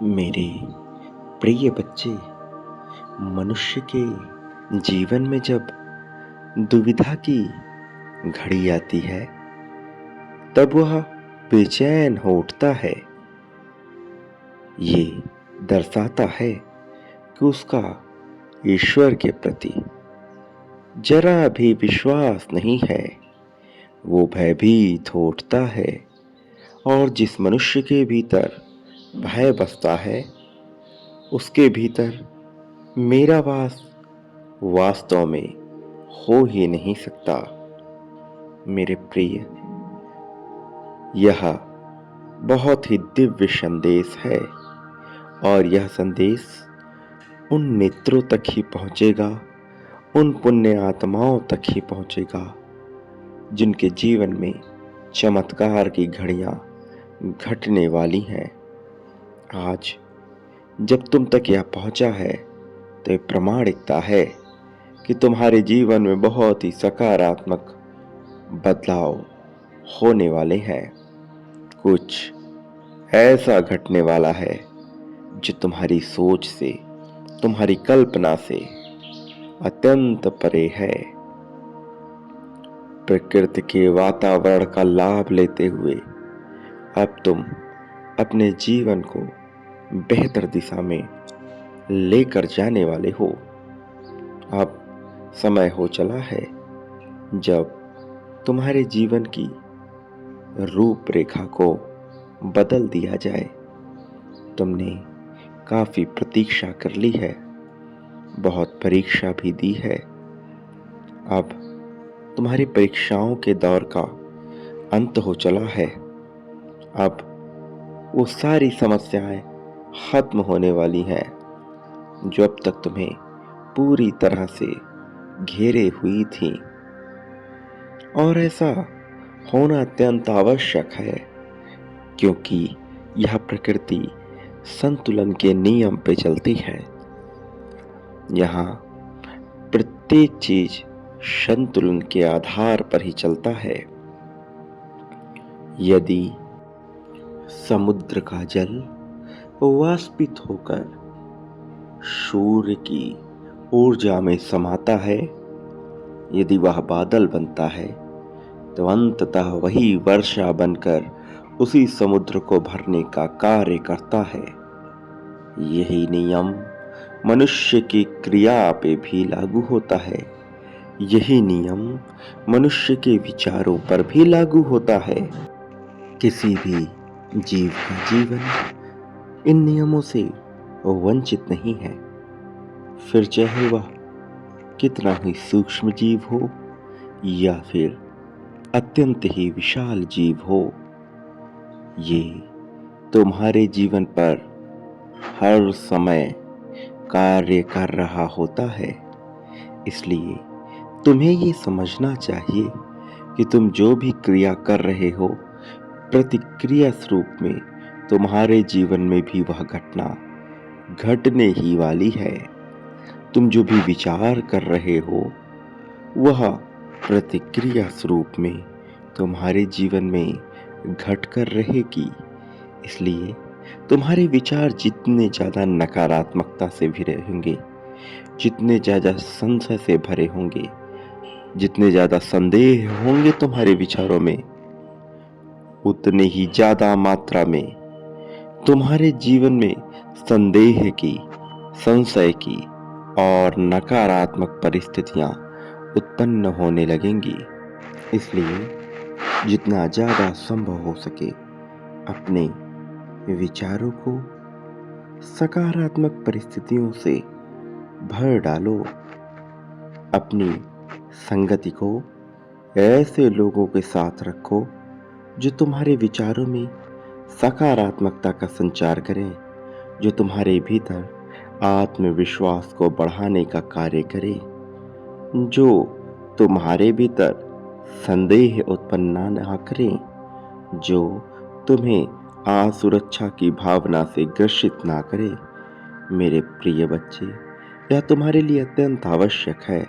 मेरे प्रिय बच्चे, मनुष्य के जीवन में जब दुविधा की घड़ी आती है, तब वह बेचैन हो उठता है। ये दर्शाता है कि उसका ईश्वर के प्रति जरा भी विश्वास नहीं है। वो भयभीत हो उठता है, और जिस मनुष्य के भीतर भय बसता है, उसके भीतर मेरा वास वास्तव में हो ही नहीं सकता। मेरे प्रिय, यह बहुत ही दिव्य संदेश है, और यह संदेश उन नेत्रों तक ही पहुंचेगा, उन पुण्य आत्माओं तक ही पहुंचेगा जिनके जीवन में चमत्कार की घड़ियां घटने वाली हैं। आज जब तुम तक यह पहुंचा है, तो यह प्रमाणिकता है कि तुम्हारे जीवन में बहुत ही सकारात्मक बदलाव होने वाले हैं। कुछ ऐसा घटने वाला है जो तुम्हारी सोच से, तुम्हारी कल्पना से अत्यंत परे है। प्रकृति के वातावरण का लाभ लेते हुए अब तुम अपने जीवन को बेहतर दिशा में लेकर जाने वाले हो। अब समय हो चला है जब तुम्हारे जीवन की रूपरेखा को बदल दिया जाए। तुमने काफी प्रतीक्षा कर ली है, बहुत परीक्षा भी दी है। अब तुम्हारी परीक्षाओं के दौर का अंत हो चला है। अब वो सारी समस्याएं खत्म होने वाली हैं जो अब तक तुम्हें पूरी तरह से घेरे हुई थी। और ऐसा होना अत्यंत आवश्यक है, क्योंकि यह प्रकृति संतुलन के नियम पे चलती है। यहाँ प्रत्येक चीज संतुलन के आधार पर ही चलता है। यदि समुद्र का जल वाष्पित होकर सूर्य की ऊर्जा में समाता है, यदि वह बादल बनता है, तो अंततः वही वर्षा बनकर उसी समुद्र को भरने का कार्य करता है। यही नियम मनुष्य की क्रिया पे भी लागू होता है। यही नियम मनुष्य के विचारों पर भी लागू होता है। किसी भी जीव का जीवन इन नियमों से वंचित नहीं है, फिर चाहे वह कितना ही सूक्ष्म जीव हो या फिर अत्यंत ही विशाल जीव हो। ये तुम्हारे जीवन पर हर समय कार्य कर रहा होता है। इसलिए तुम्हें ये समझना चाहिए कि तुम जो भी क्रिया कर रहे हो, प्रतिक्रिया स्वरूप में तुम्हारे जीवन में भी वह घटना घटने ही वाली है। तुम जो भी विचार कर रहे हो, वह प्रतिक्रिया स्वरूप में तुम्हारे जीवन में घट कर रहेगी। इसलिए तुम्हारे विचार जितने ज्यादा नकारात्मकता से भरे होंगे, जितने ज्यादा संशय से भरे होंगे, जितने ज्यादा संदेह होंगे तुम्हारे विचारों में, उतने ही ज्यादा मात्रा में तुम्हारे जीवन में संदेह की, संशय की और नकारात्मक परिस्थितियां उत्पन्न होने लगेंगी। इसलिए जितना ज्यादा संभव हो सके अपने विचारों को सकारात्मक परिस्थितियों से भर डालो। अपनी संगति को ऐसे लोगों के साथ रखो जो तुम्हारे विचारों में सकारात्मकता का संचार करें, जो तुम्हारे भीतर आत्मविश्वास को बढ़ाने का कार्य करे, जो तुम्हारे भीतर संदेह उत्पन्न न करें, जो तुम्हें असुरक्षा की भावना से ग्रसित ना करे। मेरे प्रिय बच्चे, यह तुम्हारे लिए अत्यंत आवश्यक है,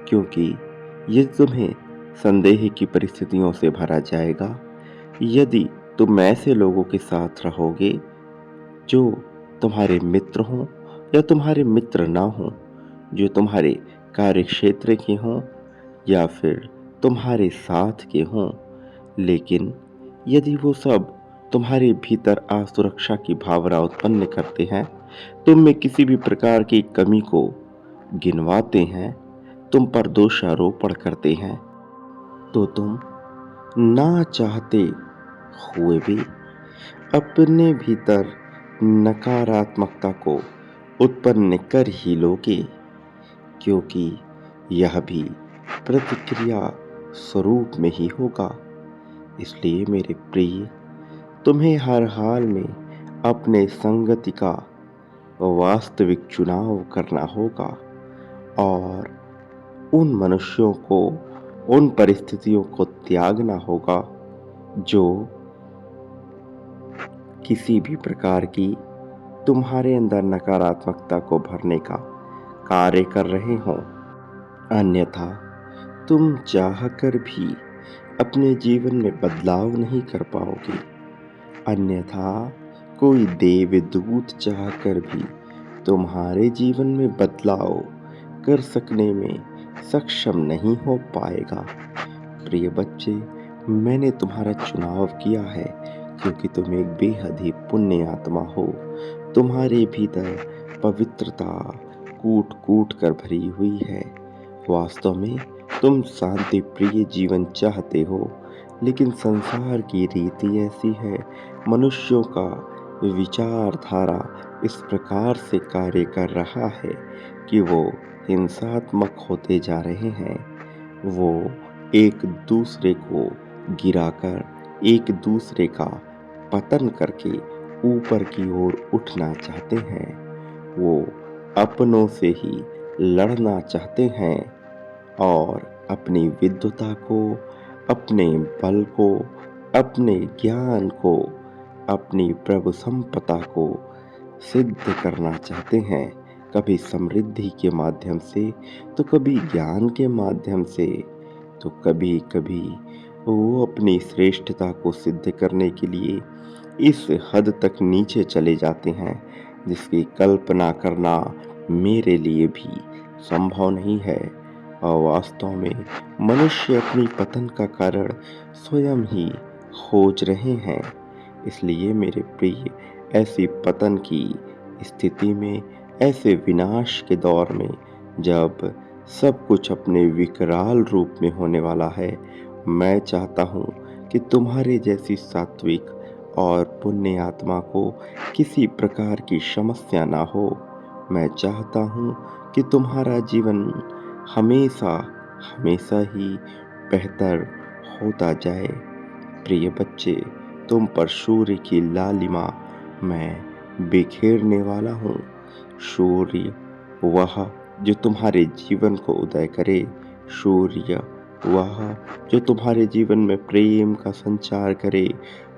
क्योंकि ये तुम्हें संदेह की परिस्थितियों से भरा जाएगा यदि तुम ऐसे लोगों के साथ रहोगे जो तुम्हारे मित्र हों या तुम्हारे मित्र ना हों, जो तुम्हारे कार्य क्षेत्र के हों या फिर तुम्हारे साथ के हों, लेकिन यदि वो सब तुम्हारे भीतर असुरक्षा की भावना उत्पन्न करते हैं, तुम में किसी भी प्रकार की कमी को गिनवाते हैं, तुम पर दोषारोपण करते हैं, तो तुम ना चाहते हुए भी अपने भीतर नकारात्मकता को उत्पन्न कर ही लोगे, क्योंकि यह भी प्रतिक्रिया स्वरूप में ही होगा। इसलिए मेरे प्रिय, तुम्हें हर हाल में अपने संगति का वास्तविक चुनाव करना होगा और उन मनुष्यों को, उन परिस्थितियों को त्यागना होगा जो किसी भी प्रकार की तुम्हारे अंदर नकारात्मकता को भरने का कार्य कर रहे हों। अन्यथा तुम चाहकर भी अपने जीवन में बदलाव नहीं कर पाओगे। अन्यथा कोई देवदूत चाहकर भी तुम्हारे जीवन में बदलाव कर सकने में सक्षम नहीं हो पाएगा। प्रिय बच्चे, मैंने तुम्हारा चुनाव किया है क्योंकि तुम एक बेहद ही पुण्य आत्मा हो। तुम्हारे भीतर पवित्रता कूट कूट कर भरी हुई है। वास्तव में तुम शांति प्रिय जीवन चाहते हो, लेकिन संसार की रीति ऐसी है, मनुष्यों का विचारधारा इस प्रकार से कार्य कर रहा है कि वो हिंसात्मक होते जा रहे हैं। वो एक दूसरे को गिराकर, एक दूसरे का पतन करके ऊपर की ओर उठना चाहते हैं। वो अपनों से ही लड़ना चाहते हैं और अपनी विद्वता को, अपने बल को, अपने ज्ञान को, अपनी प्रभु संपदा को सिद्ध करना चाहते हैं। कभी समृद्धि के माध्यम से, तो कभी ज्ञान के माध्यम से, तो कभी कभी वो अपनी श्रेष्ठता को सिद्ध करने के लिए इस हद तक नीचे चले जाते हैं जिसकी कल्पना करना मेरे लिए भी संभव नहीं है। और वास्तव में मनुष्य अपनी पतन का कारण स्वयं ही खोज रहे हैं। इसलिए मेरे प्रिय, ऐसी पतन की स्थिति में, ऐसे विनाश के दौर में, जब सब कुछ अपने विकराल रूप में होने वाला है, मैं चाहता हूँ कि तुम्हारे जैसी सात्विक और पुण्य आत्मा को किसी प्रकार की समस्या ना हो। मैं चाहता हूँ कि तुम्हारा जीवन हमेशा हमेशा ही बेहतर होता जाए। प्रिय बच्चे, तुम पर सूर्य की लालिमा मैं बिखेरने वाला हूँ। सूर्य वह जो तुम्हारे जीवन को उदय करे, सूर्य वह जो तुम्हारे जीवन में प्रेम का संचार करे,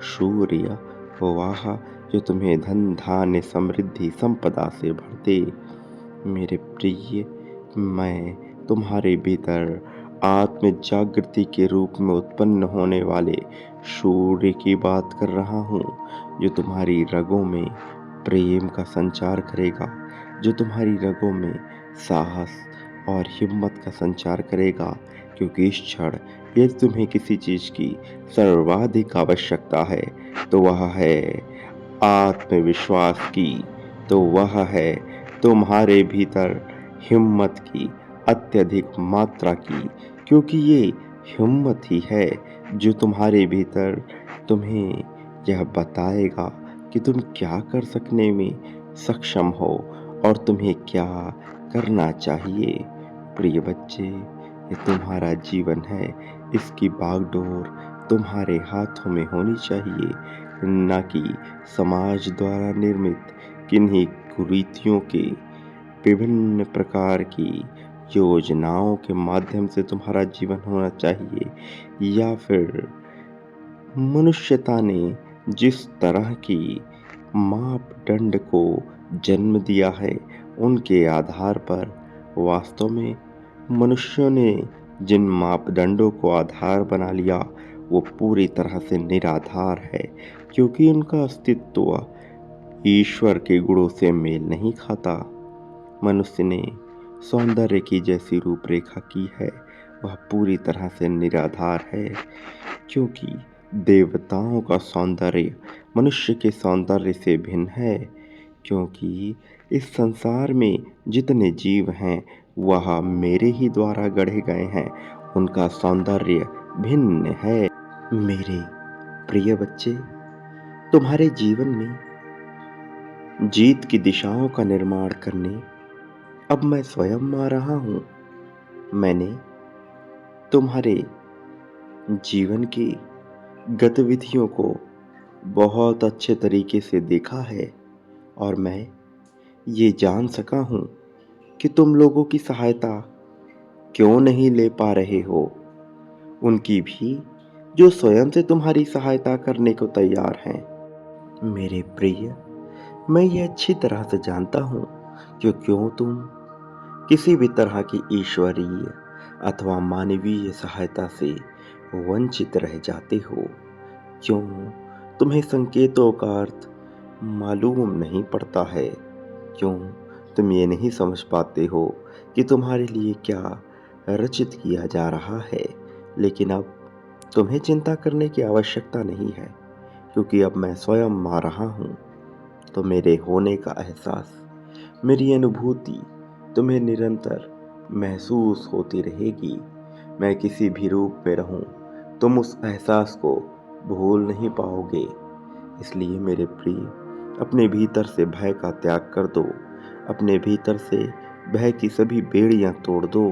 सूर्य वह जो तुम्हें धन धान्य समृद्धि संपदा से भर दे। मेरे प्रिय, मैं तुम्हारे भीतर आत्म जागृति के रूप में उत्पन्न होने वाले सूर्य की बात कर रहा हूँ, जो तुम्हारी रगों में प्रेम का संचार करेगा, जो तुम्हारी रगों में साहस और हिम्मत का संचार करेगा। क्योंकि इस क्षण यदि तुम्हें किसी चीज की सर्वाधिक आवश्यकता है, तो वह है आत्मविश्वास की, तो वह है तुम्हारे भीतर हिम्मत की, अत्यधिक मात्रा की। क्योंकि ये हिम्मत ही है जो तुम्हारे भीतर तुम्हें यह बताएगा कि तुम क्या कर सकने में सक्षम हो और तुम्हें क्या करना चाहिए। प्रिय बच्चे, ये तुम्हारा जीवन है, इसकी बागडोर तुम्हारे हाथों में होनी चाहिए, न कि समाज द्वारा निर्मित किन्हीं कुरीतियों के विभिन्न प्रकार की योजनाओं के माध्यम से तुम्हारा जीवन होना चाहिए, या फिर मनुष्यता ने जिस तरह की मापदंड को जन्म दिया है उनके आधार पर। वास्तव में मनुष्यों ने जिन मापदंडों को आधार बना लिया, वो पूरी तरह से निराधार है, क्योंकि उनका अस्तित्व ईश्वर के गुणों से मेल नहीं खाता। मनुष्य ने सौंदर्य की जैसी रूपरेखा की है, वह पूरी तरह से निराधार है, क्योंकि देवताओं का सौंदर्य मनुष्य के सौंदर्य से भिन्न है। क्योंकि इस संसार में जितने जीव हैं, वह मेरे ही द्वारा गढ़े गए हैं, उनका सौंदर्य भिन्न है। मेरे प्रिय बच्चे, तुम्हारे जीवन में जीत की दिशाओं का निर्माण करने अब मैं स्वयं आ रहा हूँ। मैंने तुम्हारे जीवन की गतिविधियों को बहुत अच्छे तरीके से देखा है, और मैं ये जान सका हूँ कि तुम लोगों की सहायता क्यों नहीं ले पा रहे हो। उनकी भी, जो स्वयं से तुम्हारी सहायता करने को तैयार हैं। मेरे प्रिय, मैं ये अच्छी तरह से जानता हूँ कि क्यों तुम किसी भी तरह की ईश्वरीय अथवा मानवीय सहायता से वंचित रह जाते हो। क्यों तुम्हें संकेतों का अर्थ मालूम नहीं पड़ता है। क्यों तुम ये नहीं समझ पाते हो कि तुम्हारे लिए क्या रचित किया जा रहा है। लेकिन अब तुम्हें चिंता करने की आवश्यकता नहीं है, क्योंकि अब मैं स्वयं आ रहा हूँ। तो मेरे होने का एहसास, मेरी अनुभूति तुम्हें निरंतर महसूस होती रहेगी। मैं किसी भी रूप में रहूं, तुम उस एहसास को भूल नहीं पाओगे। इसलिए मेरे प्रिय, अपने भीतर से भय का त्याग कर दो। अपने भीतर से भय की सभी बेड़ियां तोड़ दो।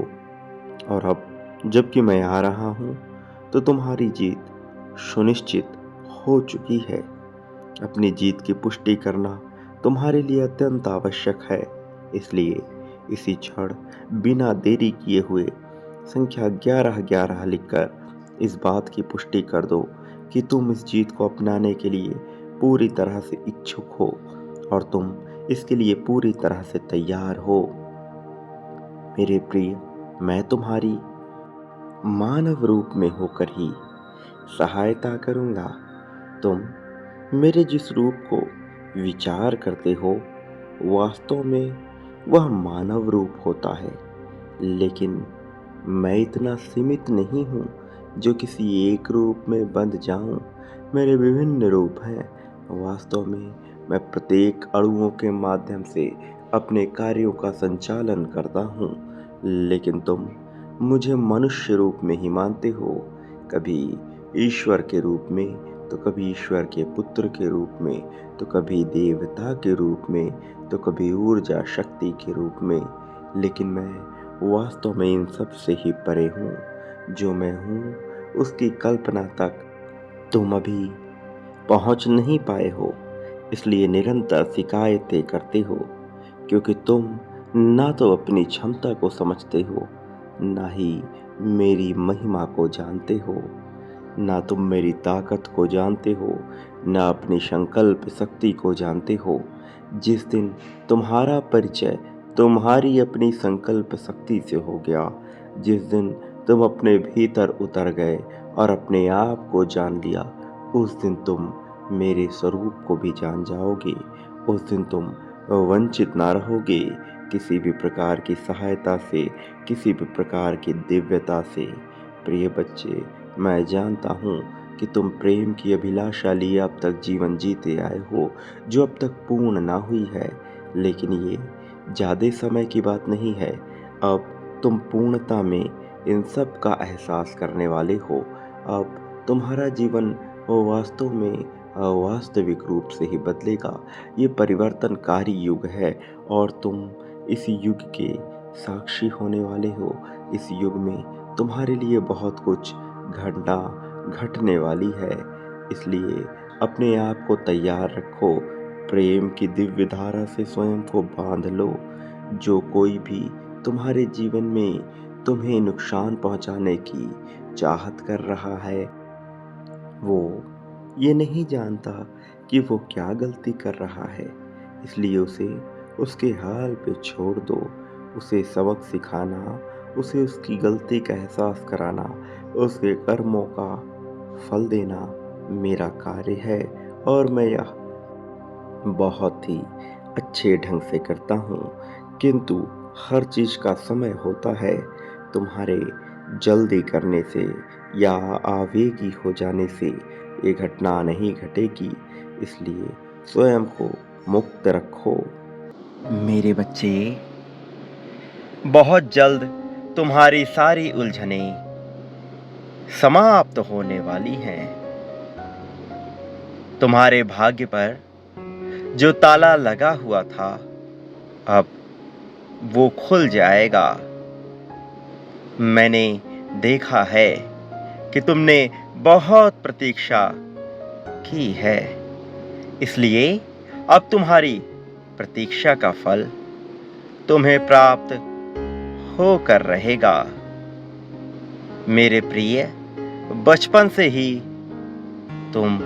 और अब जबकि मैं आ रहा हूं, तो तुम्हारी जीत सुनिश्चित हो चुकी है। अपनी जीत की पुष्टि करना तुम्हारे लिए अत्यंत आवश्यक है। इसलिए इसी क्षण बिना देरी किए हुए संख्या 1111 लिखकर इस बात की पुष्टि कर दो कि तुम इस जीत को अपनाने के लिए पूरी तरह से इच्छुक हो, और तुम इसके लिए पूरी तरह से तैयार हो। मेरे प्रिय, मैं तुम्हारी मानव रूप में होकर ही सहायता करूंगा। तुम मेरे जिस रूप को विचार करते हो, वास्तव में वह मानव रूप होता है। लेकिन मैं इतना सीमित नहीं हूँ जो किसी एक रूप में बंध जाऊं। मेरे विभिन्न रूप हैं। वास्तव में मैं प्रत्येक अणुओं के माध्यम से अपने कार्यों का संचालन करता हूँ। लेकिन तुम मुझे मनुष्य रूप में ही मानते हो, कभी ईश्वर के रूप में, तो कभी ईश्वर के पुत्र के रूप में, तो कभी देवता के रूप में, तो कभी ऊर्जा शक्ति के रूप में। लेकिन मैं वास्तव में इन सब से ही परे हूँ। जो मैं हूँ, उसकी कल्पना तक तुम अभी पहुँच नहीं पाए हो। इसलिए निरंतर शिकायतें करते हो, क्योंकि तुम ना तो अपनी क्षमता को समझते हो, ना ही मेरी महिमा को जानते हो। ना तुम मेरी ताकत को जानते हो, ना अपनी संकल्प शक्ति को जानते हो। जिस दिन तुम्हारा परिचय तुम्हारी अपनी संकल्प शक्ति से हो गया, जिस दिन तुम अपने भीतर उतर गए और अपने आप को जान लिया, उस दिन तुम मेरे स्वरूप को भी जान जाओगे। उस दिन तुम वंचित ना रहोगे किसी भी प्रकार की सहायता से, किसी भी प्रकार की दिव्यता से। प्रिय बच्चे, मैं जानता हूँ कि तुम प्रेम की अभिलाषा लिए अब तक जीवन जीते आए हो, जो अब तक पूर्ण ना हुई है। लेकिन ये ज़्यादा समय की बात नहीं है। अब तुम पूर्णता में इन सब का एहसास करने वाले हो। अब तुम्हारा जीवन वास्तव में वास्तविक रूप से ही बदलेगा। ये परिवर्तनकारी युग है, और तुम इस युग के साक्षी होने वाले हो। इस युग में तुम्हारे लिए बहुत कुछ घटना घटने वाली है। इसलिए अपने आप को तैयार रखो। प्रेम की दिव्य धारा से स्वयं को बांध लो। जो कोई भी तुम्हारे जीवन में तुम्हें नुकसान पहुंचाने की चाहत कर रहा है, वो ये नहीं जानता कि वो क्या गलती कर रहा है। इसलिए उसे उसके हाल पे छोड़ दो। उसे सबक सिखाना, उसे उसकी गलती का एहसास कराना, उसके कर्मों का फल देना मेरा कार्य है। और मैं यह बहुत ही अच्छे ढंग से करता हूँ, किंतु हर चीज़ का समय होता है। तुम्हारे जल्दी करने से या आवेगी हो जाने से ये घटना नहीं घटेगी, इसलिए स्वयं को मुक्त रखो। मेरे बच्चे, बहुत जल्द तुम्हारी सारी उलझनें समाप्त होने वाली हैं। तुम्हारे भाग्य पर जो ताला लगा हुआ था, अब वो खुल जाएगा। मैंने देखा है कि तुमने बहुत प्रतीक्षा की है, इसलिए अब तुम्हारी प्रतीक्षा का फल तुम्हें प्राप्त होकर रहेगा। मेरे प्रिय, बचपन से ही तुम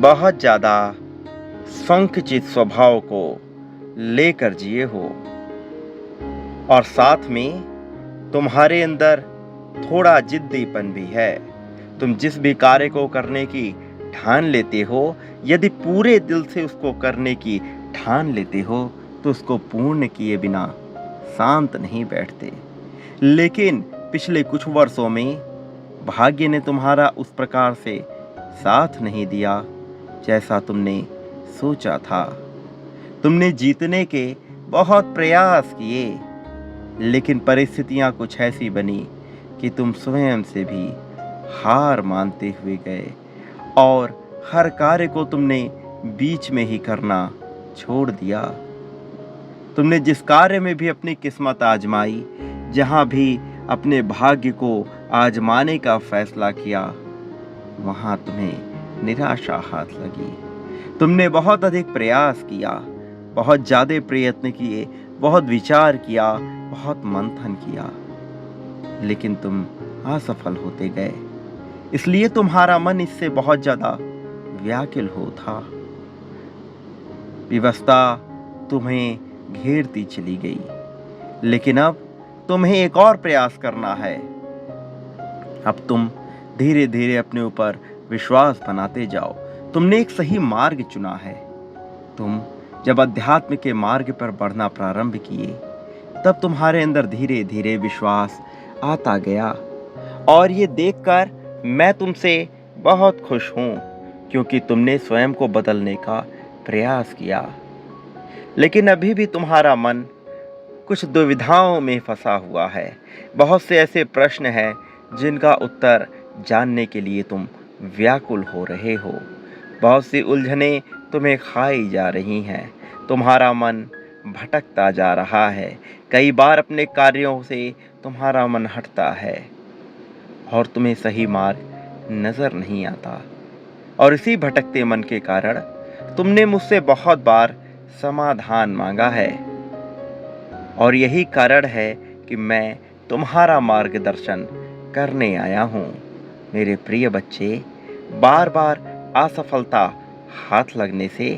बहुत ज़्यादा संकुचित स्वभाव को लेकर जिए हो और साथ में तुम्हारे अंदर थोड़ा जिद्दीपन भी है। तुम जिस भी कार्य को करने की ठान लेते हो, यदि पूरे दिल से उसको करने की ठान लेते हो तो उसको पूर्ण किए बिना शांत नहीं बैठते। लेकिन पिछले कुछ वर्षों में भाग्य ने तुम्हारा उस प्रकार से साथ नहीं दिया जैसा तुमने सोचा था। तुमने जीतने के बहुत प्रयास किए, लेकिन परिस्थितियां कुछ ऐसी बनी कि तुम स्वयं से भी हार मानते हुए गए और हर कार्य को तुमने बीच में ही करना छोड़ दिया। तुमने जिस कार्य में भी अपनी किस्मत आजमाई, जहां भी अपने भाग्य को आजमाने का फैसला किया, वहां तुम्हें निराशा हाथ लगी। तुमने बहुत अधिक प्रयास किया, बहुत ज्यादा प्रयत्न किए, बहुत विचार किया, बहुत मंथन किया, लेकिन तुम असफल होते गए। इसलिए तुम्हारा मन इससे बहुत ज्यादा व्याकुल हो था। विवशता तुम्हें घेरती चली गई, लेकिन अब तुम्हें एक और प्रयास करना है। अब तुम धीरे धीरे अपने ऊपर विश्वास बनाते जाओ। तुमने एक सही मार्ग चुना है। तुम जब अध्यात्म के मार्ग पर बढ़ना प्रारंभ किए, तब तुम्हारे अंदर धीरे धीरे विश्वास आता गया और ये देखकर मैं तुमसे बहुत खुश हूं, क्योंकि तुमने स्वयं को बदलने का प्रयास किया। लेकिन अभी भी तुम्हारा मन कुछ दुविधाओं में फंसा हुआ है। बहुत से ऐसे प्रश्न हैं जिनका उत्तर जानने के लिए तुम व्याकुल हो रहे हो। बहुत सी उलझनें तुम्हें खाई जा रही हैं। तुम्हारा मन भटकता जा रहा है। कई बार अपने कार्यों से तुम्हारा मन हटता है और तुम्हें सही मार्ग नजर नहीं आता। और इसी भटकते मन के कारण तुमने मुझसे बहुत बार समाधान मांगा है, और यही कारण है कि मैं तुम्हारा मार्गदर्शन करने आया हूँ। मेरे प्रिय बच्चे, बार बार असफलता हाथ लगने से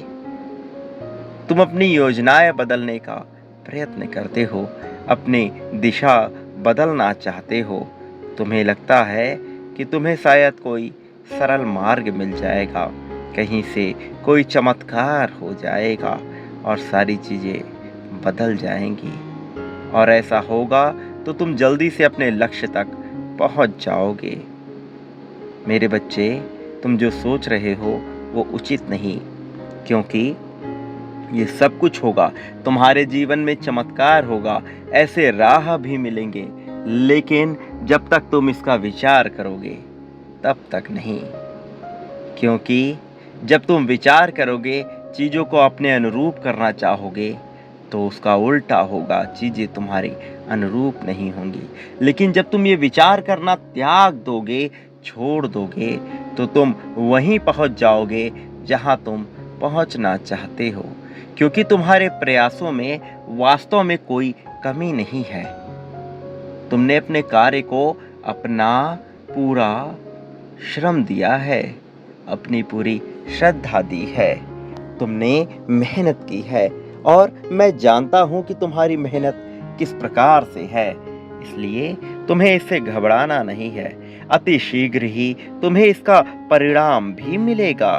तुम अपनी योजनाएं बदलने का प्रयत्न करते हो, अपनी दिशा बदलना चाहते हो। तुम्हें लगता है कि तुम्हें शायद कोई सरल मार्ग मिल जाएगा, कहीं से कोई चमत्कार हो जाएगा और सारी चीज़ें बदल जाएंगी, और ऐसा होगा तो तुम जल्दी से अपने लक्ष्य तक पहुंच जाओगे। मेरे बच्चे, तुम जो सोच रहे हो वो उचित नहीं, क्योंकि ये सब कुछ होगा, तुम्हारे जीवन में चमत्कार होगा, ऐसे राह भी मिलेंगे, लेकिन जब तक तुम इसका विचार करोगे तब तक नहीं। क्योंकि जब तुम विचार करोगे, चीज़ों को अपने अनुरूप करना चाहोगे, तो उसका उल्टा होगा, चीज़ें तुम्हारी अनुरूप नहीं होंगी। लेकिन जब तुम ये विचार करना त्याग दोगे, छोड़ दोगे, तो तुम वहीं पहुंच जाओगे जहां तुम पहुंचना चाहते हो, क्योंकि तुम्हारे प्रयासों में वास्तव में कोई कमी नहीं है। तुमने अपने कार्य को अपना पूरा श्रम दिया है, अपनी पूरी श्रद्धा दी है, तुमने मेहनत की है, और मैं जानता हूं कि तुम्हारी मेहनत किस प्रकार से है। इसलिए तुम्हें इससे घबराना नहीं है। अति शीघ्र ही तुम्हें इसका परिणाम भी मिलेगा।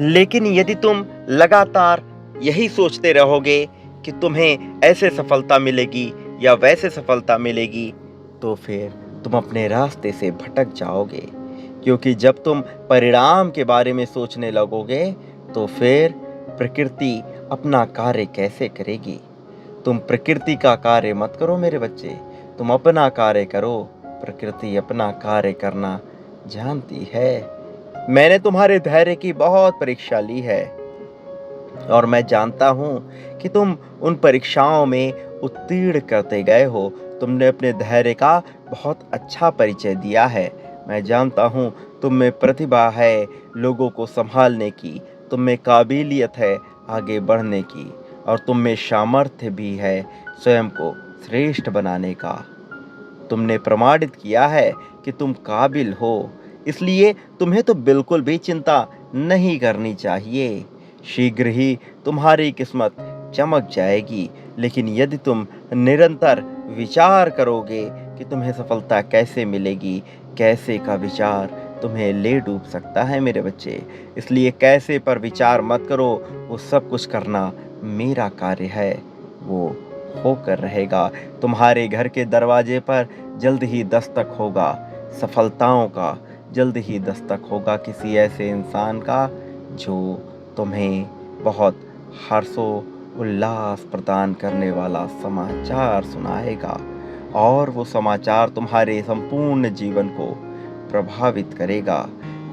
लेकिन यदि तुम लगातार यही सोचते रहोगे कि तुम्हें ऐसे सफलता मिलेगी या वैसे सफलता मिलेगी, तो फिर तुम अपने रास्ते से भटक जाओगे। क्योंकि जब तुम परिणाम के बारे में सोचने लगोगे तो फिर प्रकृति अपना कार्य कैसे करेगी। तुम प्रकृति का कार्य मत करो मेरे बच्चे, तुम अपना कार्य करो। प्रकृति अपना कार्य करना जानती है। मैंने तुम्हारे धैर्य की बहुत परीक्षा ली है और मैं जानता हूं कि तुम उन परीक्षाओं में उत्तीर्ण करते गए हो। तुमने अपने धैर्य का बहुत अच्छा परिचय दिया है। मैं जानता हूं तुम में प्रतिभा है लोगों को संभालने की, तुम में काबिलियत है आगे बढ़ने की, और तुम में सामर्थ्य भी है स्वयं को श्रेष्ठ बनाने का। तुमने प्रमाणित किया है कि तुम काबिल हो, इसलिए तुम्हें तो बिल्कुल भी चिंता नहीं करनी चाहिए। शीघ्र ही तुम्हारी किस्मत चमक जाएगी। लेकिन यदि तुम निरंतर विचार करोगे कि तुम्हें सफलता कैसे मिलेगी, कैसे का विचार तुम्हें ले डूब सकता है मेरे बच्चे। इसलिए कैसे पर विचार मत करो, वो सब कुछ करना मेरा कार्य है, वो होकर रहेगा। तुम्हारे घर के दरवाजे पर जल्द ही दस्तक होगा सफलताओं का, जल्द ही दस्तक होगा किसी ऐसे इंसान का जो तुम्हें बहुत हर्षो उल्लास प्रदान करने वाला समाचार सुनाएगा, और वो समाचार तुम्हारे संपूर्ण जीवन को प्रभावित करेगा।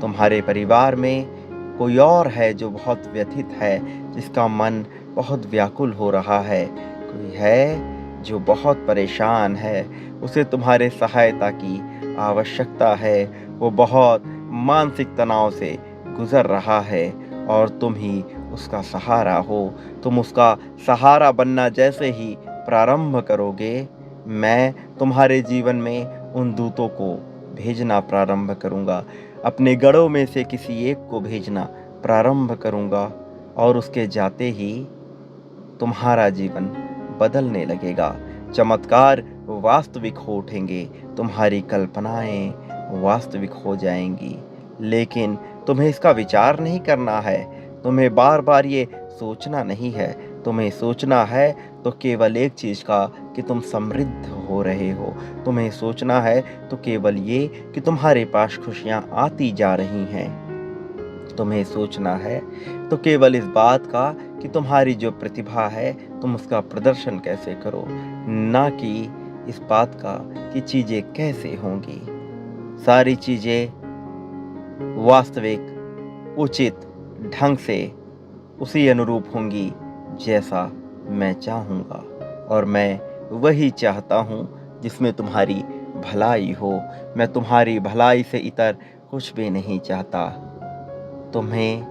तुम्हारे परिवार में कोई और है जो बहुत व्यथित है, जिसका मन बहुत व्याकुल हो रहा है। कोई है जो बहुत परेशान है, उसे तुम्हारे सहायता की आवश्यकता है। वो बहुत मानसिक तनाव से गुजर रहा है और तुम ही उसका सहारा हो। तुम उसका सहारा बनना जैसे ही प्रारंभ करोगे, मैं तुम्हारे जीवन में उन दूतों को भेजना प्रारंभ करूंगा। अपने गढ़ों में से किसी एक को भेजना प्रारंभ करूंगा, और उसके जाते ही तुम्हारा जीवन बदलने लगेगा। चमत्कार वास्तविक हो उठेंगे, तुम्हारी कल्पनाएं वास्तविक हो जाएंगी। लेकिन तुम्हें इसका विचार नहीं करना है, तुम्हें बार बार ये सोचना नहीं है। तुम्हें सोचना है तो केवल एक चीज का कि तुम समृद्ध हो रहे हो। तुम्हें सोचना है तो केवल ये कि तुम्हारे पास खुशियां आती जा रही हैं। तुम्हें सोचना है तो केवल इस बात का कि तुम्हारी जो प्रतिभा है तुम उसका प्रदर्शन कैसे करो, ना कि इस बात का कि चीजें कैसे होंगी। सारी चीजें वास्तविक उचित ढंग से उसी अनुरूप होंगी जैसा मैं चाहूँगा, और मैं वही चाहता हूँ जिसमें तुम्हारी भलाई हो। मैं तुम्हारी भलाई से इतर कुछ भी नहीं चाहता। तुम्हें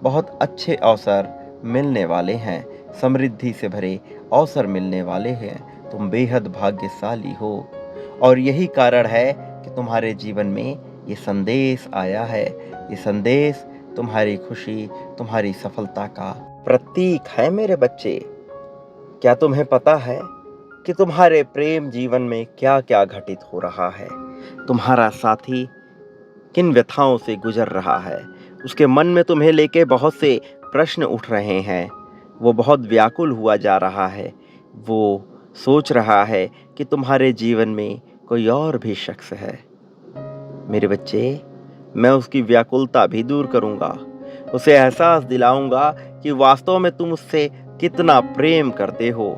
बहुत अच्छे अवसर मिलने वाले हैं, समृद्धि से भरे अवसर मिलने वाले हैं। तुम बेहद भाग्यशाली हो, और यही कारण है कि तुम्हारे जीवन में ये संदेश आया है। ये संदेश तुम्हारी खुशी, तुम्हारी सफलता का प्रतीक है मेरे बच्चे। क्या तुम्हें पता है कि तुम्हारे प्रेम जीवन में क्या क्या घटित हो रहा है? तुम्हारा साथी किन व्यथाओं से गुजर रहा है? उसके मन में तुम्हें लेके बहुत से प्रश्न उठ रहे हैं। वो बहुत व्याकुल हुआ जा रहा है। वो सोच रहा है कि तुम्हारे जीवन में कोई और भी शख्स है। मेरे बच्चे, मैं उसकी व्याकुलता भी दूर करूंगा। उसे एहसास दिलाऊंगा कि वास्तव में तुम उससे कितना प्रेम करते हो।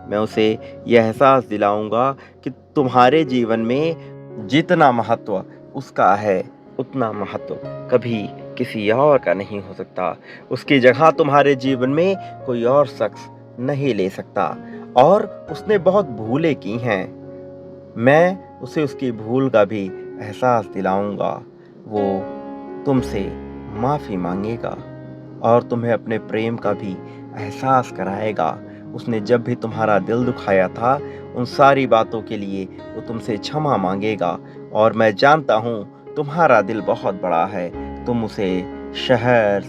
मैं उसे यह एहसास दिलाऊंगा कि तुम्हारे जीवन में जितना महत्व उसका है, उतना महत्व कभी किसी और का नहीं हो सकता। उसकी जगह तुम्हारे जीवन में कोई और शख्स नहीं ले सकता। और उसने बहुत भूलें की हैं। मैं उसे उसकी भूल का भी एहसास दिलाऊंगा। वो तुमसे माफ़ी मांगेगा और तुम्हें अपने प्रेम का भी एहसास कराएगा। उसने जब भी तुम्हारा दिल दुखाया था, उन सारी बातों के लिए वो तुमसे क्षमा मांगेगा। और मैं जानता हूँ तुम्हारा दिल बहुत बड़ा है, तुम उसे शहर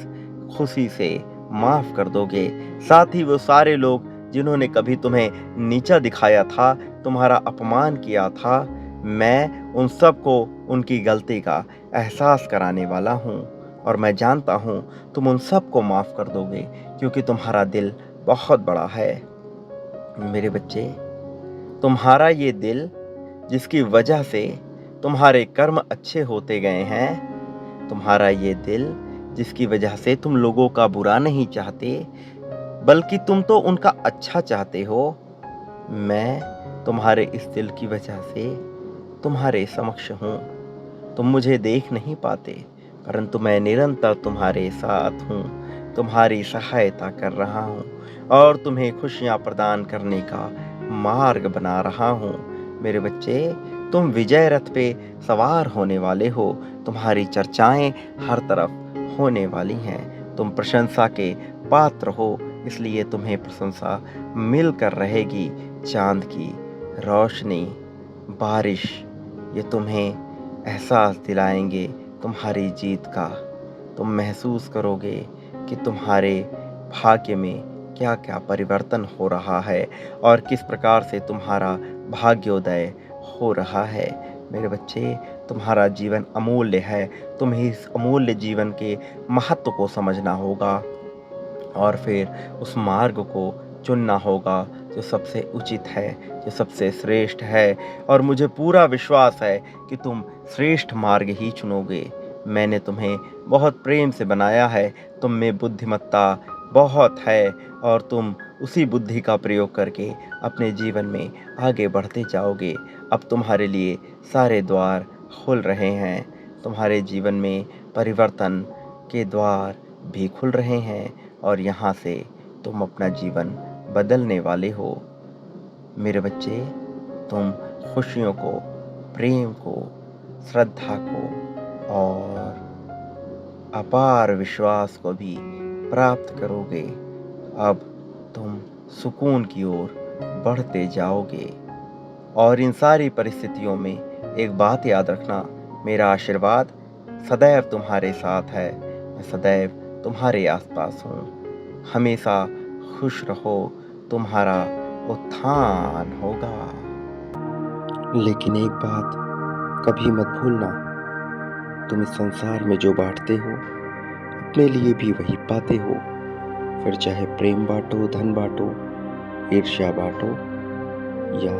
खुशी से माफ़ कर दोगे। साथ ही वो सारे लोग जिन्होंने कभी तुम्हें नीचा दिखाया था, तुम्हारा अपमान किया था, मैं उन सबको उनकी गलती का एहसास कराने वाला हूँ। और मैं जानता हूँ तुम उन सबको माफ़ कर दोगे, क्योंकि तुम्हारा दिल बहुत बड़ा है। मेरे बच्चे, तुम्हारा ये दिल जिसकी वजह से तुम्हारे कर्म अच्छे होते गए हैं, तुम्हारा ये दिल जिसकी वजह से तुम लोगों का बुरा नहीं चाहते, बल्कि तुम तो उनका अच्छा चाहते हो, मैं तुम्हारे इस दिल की वजह से तुम्हारे समक्ष हूँ। तुम मुझे देख नहीं पाते, परंतु मैं निरंतर तुम्हारे साथ हूँ, तुम्हारी सहायता कर रहा हूँ और तुम्हें खुशियाँ प्रदान करने का मार्ग बना रहा हूँ। मेरे बच्चे, तुम विजय रथ पे सवार होने वाले हो, तुम्हारी चर्चाएं हर तरफ होने वाली हैं। तुम प्रशंसा के पात्र हो, इसलिए तुम्हें प्रशंसा मिलकर रहेगी। चांद की रोशनी, बारिश, ये तुम्हें एहसास दिलाएंगे तुम्हारी जीत का। तुम महसूस करोगे कि तुम्हारे भाग्य में क्या क्या परिवर्तन हो रहा है और किस प्रकार से तुम्हारा भाग्योदय हो रहा है। मेरे बच्चे, तुम्हारा जीवन अमूल्य है, तुम्हें इस अमूल्य जीवन के महत्व को समझना होगा और फिर उस मार्ग को चुनना होगा जो सबसे उचित है, जो सबसे श्रेष्ठ है। और मुझे पूरा विश्वास है कि तुम श्रेष्ठ मार्ग ही चुनोगे। मैंने तुम्हें बहुत प्रेम से बनाया है, तुम में बुद्धिमत्ता बहुत है और तुम उसी बुद्धि का प्रयोग करके अपने जीवन में आगे बढ़ते जाओगे। अब तुम्हारे लिए सारे द्वार खुल रहे हैं, तुम्हारे जीवन में परिवर्तन के द्वार भी खुल रहे हैं और यहाँ से तुम अपना जीवन बदलने वाले हो। मेरे बच्चे, तुम खुशियों को, प्रेम को, श्रद्धा को और अपार विश्वास को भी प्राप्त करोगे। अब तुम सुकून की ओर बढ़ते जाओगे। और इन सारी परिस्थितियों में एक बात याद रखना, मेरा आशीर्वाद सदैव तुम्हारे साथ है। मैं सदैव तुम्हारे आसपास हूँ। हमेशा खुश रहो, तुम्हारा उत्थान होगा। लेकिन एक बात कभी मत भूलना, तुम इस संसार में जो बांटते हो अपने लिए भी वही पाते हो। फिर चाहे प्रेम बांटो, धन बांटो, ईर्ष्या बांटो या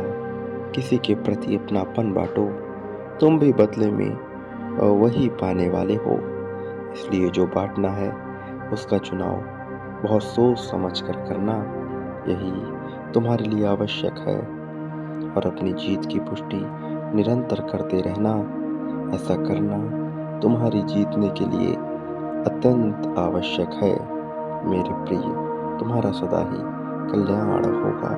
किसी के प्रति अपनापन बांटो, तुम भी बदले में वही पाने वाले हो। इसलिए जो बांटना है उसका चुनाव बहुत सोच समझ कर करना, यही तुम्हारे लिए आवश्यक है। और अपनी जीत की पुष्टि निरंतर करते रहना, ऐसा करना तुम्हारी जीतने के लिए अत्यंत आवश्यक है। मेरे प्रिय, तुम्हारा सदा ही कल्याण होगा।